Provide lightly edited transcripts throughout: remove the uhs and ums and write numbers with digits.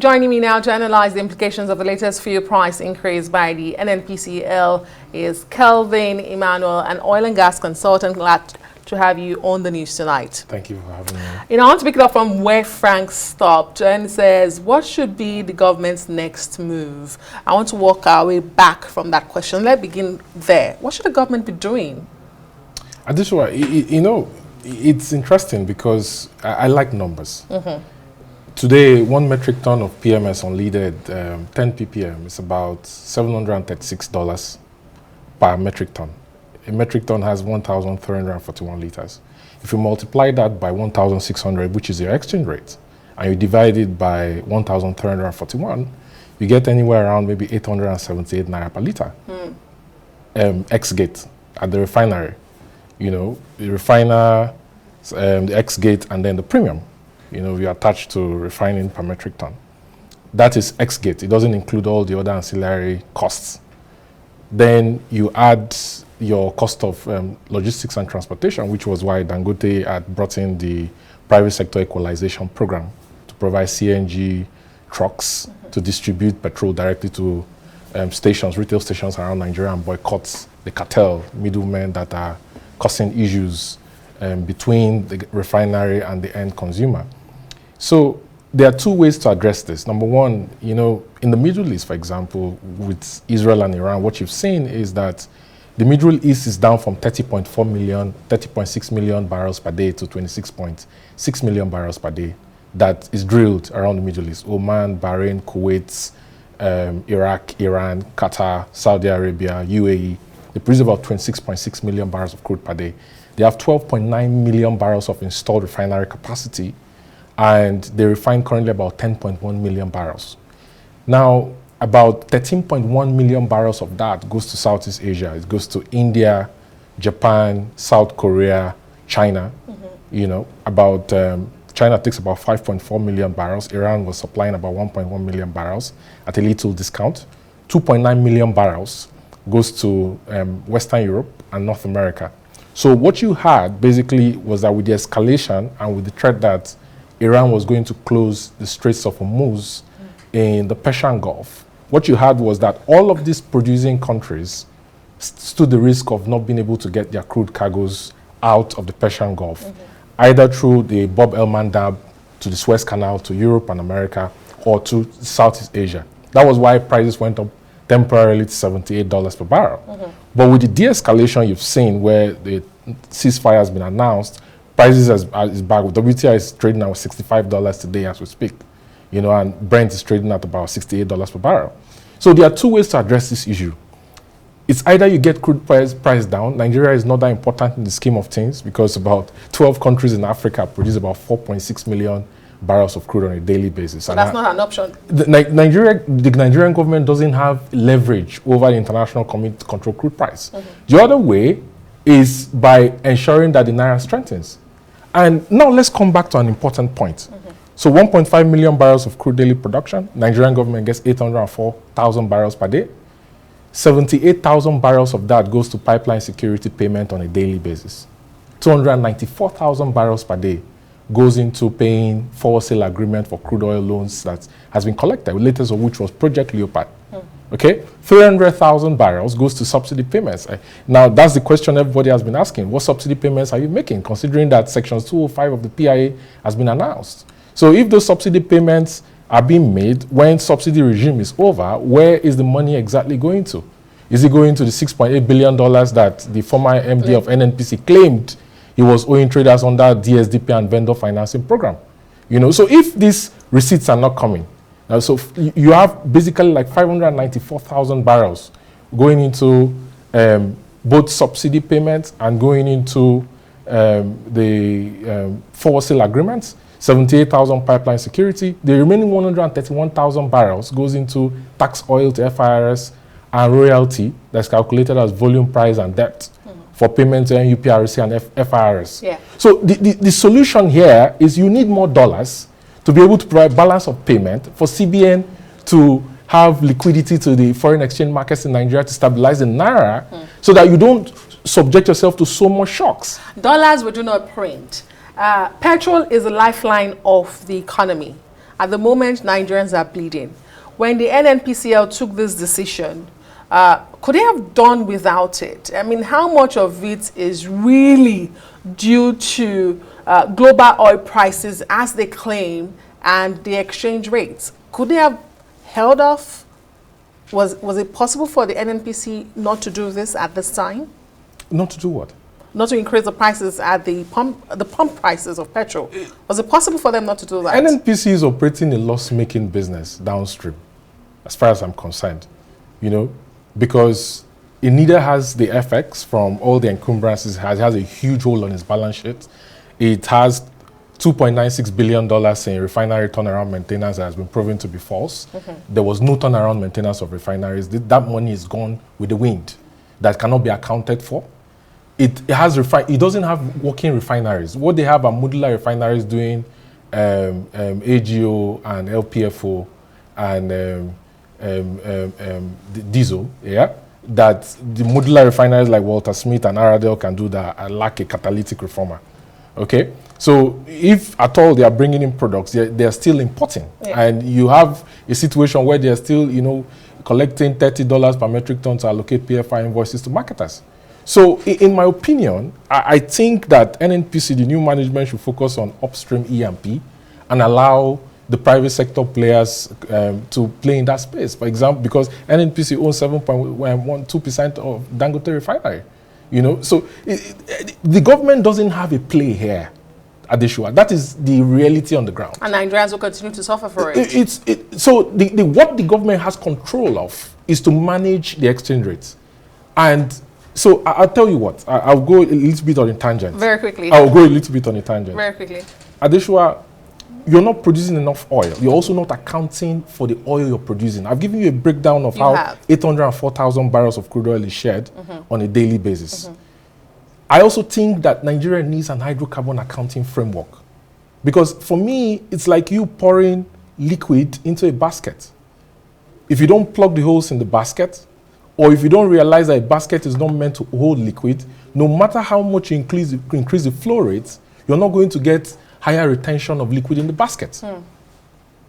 Joining me now to analyze the implications of the latest fuel price increase by the NNPC is Kelvin, Emmanuel, an oil and gas consultant. Glad to have you on the news tonight. Thank you for having me. You know, I want to pick it up from where Frank stopped and says, what should be the government's next move? I want to walk our way back from that question. Let's begin there. What should the government be doing? Additionally, you know, it's interesting because I like numbers. Today, 1 metric ton of PMS unleaded 10 ppm is about $736 per metric ton. A metric ton has 1,341 liters. If you multiply that by 1,600, which is your exchange rate, and you divide it by 1,341, you get anywhere around maybe 878 naira per liter. X-gate at the refinery. You know, the refiner, the X-gate, and then the premium. You know, we are attached to refining per metric ton. That is X-gate. It doesn't include all the other ancillary costs. Then you add your cost of logistics and transportation, which was why Dangote had brought in the private sector equalization program to provide CNG trucks to distribute petrol directly to stations, retail stations around Nigeria, and boycott the cartel middlemen that are causing issues between the refinery and the end consumer. So there are two ways to address this. Number one, you know, in the Middle East, for example, with Israel and Iran, what you've seen is that the Middle East is down from 30.6 million barrels per day to 26.6 million barrels per day that is drilled around the Middle East. Oman, Bahrain, Kuwait, Iraq, Iran, Qatar, Saudi Arabia, UAE. They produce about 26.6 million barrels of crude per day. They have 12.9 million barrels of installed refinery capacity, and they refine currently about 10.1 million barrels. Now, about 13.1 million barrels of that goes to Southeast Asia. It goes to India, Japan, South Korea, China. You know, about China takes about 5.4 million barrels. Iran was supplying about 1.1 million barrels at a little discount. 2.9 million barrels goes to Western Europe and North America. So what you had basically was that with the escalation and with the threat that Iran was going to close the Straits of Hormuz in the Persian Gulf, what you had was that all of these producing countries stood the risk of not being able to get their crude cargoes out of the Persian Gulf, either through the Bab el-Mandab to the Suez Canal to Europe and America, or to Southeast Asia. That was why prices went up temporarily to $78 per barrel. But with the de-escalation you've seen, where the ceasefire has been announced, prices is back. WTI is trading at $65 today as we speak, you know, and Brent is trading at about $68 per barrel. So there are two ways to address this issue. It's either you get crude price down. Nigeria is not that important in the scheme of things because about 12 countries in Africa produce about 4.6 million barrels of crude on a daily basis. So that's not an option. The Nigerian government doesn't have leverage over the international community to control crude price. The other way is by ensuring that the Naira strengthens. And now let's come back to an important point. So 1.5 million barrels of crude daily production. Nigerian government gets 804,000 barrels per day. 78,000 barrels of that goes to pipeline security payment on a daily basis. 294,000 barrels per day goes into paying forward sale agreement for crude oil loans that has been collected, the latest of which was Project Leopard. Okay, 300,000 barrels goes to subsidy payments. Now, that's the question everybody has been asking. What subsidy payments are you making, considering that Section 205 of the PIA has been announced? So if those subsidy payments are being made when subsidy regime is over, where is the money exactly going to? Is it going to the $6.8 billion that the former MD of NNPC claimed he was owing traders under DSDP and vendor financing program? You know, so if these receipts are not coming, so you have basically like 594,000 barrels going into both subsidy payments and going into the forward sale agreements, 78,000 pipeline security. The remaining 131,000 barrels goes into tax oil to FIRS and royalty that's calculated as volume, price, and depth for payment to NUPRC and FIRS. So the solution here is you need more dollars to be able to provide balance of payment for CBN to have liquidity to the foreign exchange markets in Nigeria to stabilize the Naira so that you don't subject yourself to so much shocks. Dollars we do not print. Petrol is a lifeline of the economy. At the moment, Nigerians are bleeding. When the NNPCL took this decision, could they have done without it? I mean, how much of it is really due to global oil prices, as they claim, and the exchange rates? Could they have held off? Was it possible for the NNPC not to do this at this time? Not to do what? Not to increase the prices at the pump prices of petrol. Was it possible for them not to do that? NNPC is operating a loss-making business downstream, as far as I'm concerned, you know, because it neither has the FX from all the encumbrances, it has a huge hole on its balance sheet. It has $2.96 billion in refinery turnaround maintenance that has been proven to be false. There was no turnaround maintenance of refineries. That money is gone with the wind. That cannot be accounted for. It doesn't have working refineries. What they have are modular refineries doing AGO and LPFO and diesel, yeah? That the modular refineries like Walter Smith and Aradel can do that lack a catalytic reformer, okay? So if at all they are bringing in products, they are still importing. Yeah. And you have a situation where they are still, you know, collecting $30 per metric ton to allocate PFI invoices to marketers. So in my opinion, I think that NNPC, the new management, should focus on upstream E&P and allow the private sector players to play in that space. For example, because NNPC owns 7.12% of Dangote refinery. You know, so the government doesn't have a play here at the shore. That is the reality on the ground. And Nigerians will continue to suffer for it. So what the government has control of is to manage the exchange rates. And so I'll tell you what, I'll go a little bit on a tangent. Very quickly. I'll go a little bit on a tangent. Very quickly. Adeshua, you're not producing enough oil. You're also not accounting for the oil you're producing. I've given you a breakdown of how 804,000 barrels of crude oil is shared on a daily basis. I also think that Nigeria needs an hydrocarbon accounting framework. Because for me, it's like you pouring liquid into a basket. If you don't plug the holes in the basket, or if you don't realize that a basket is not meant to hold liquid, no matter how much you increase the flow rates, you're not going to get higher retention of liquid in the basket.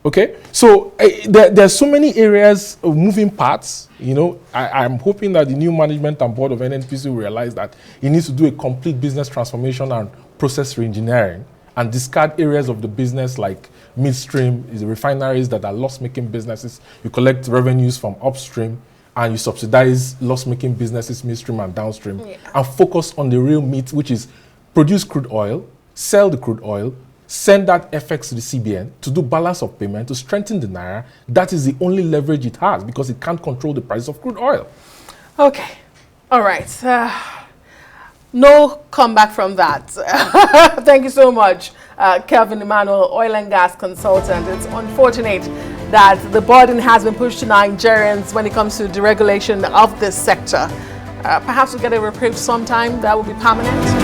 Okay? So there are so many areas of moving parts. You know, I'm hoping that the new management and board of NNPC will realize that it needs to do a complete business transformation and process reengineering and discard areas of the business like midstream, the refineries that are loss-making businesses. You collect revenues from upstream, and you subsidize loss-making businesses, midstream and downstream, and focus on the real meat, which is produce crude oil, sell the crude oil, send that FX to the CBN to do balance of payment, to strengthen the Naira. That is the only leverage it has because it can't control the price of crude oil. Okay. All right. No comeback from that. Thank you so much, Kelvin Emmanuel, oil and gas consultant. It's unfortunate that the burden has been pushed to Nigerians when it comes to deregulation of this sector. Perhaps we'll get a reprieve sometime that will be permanent.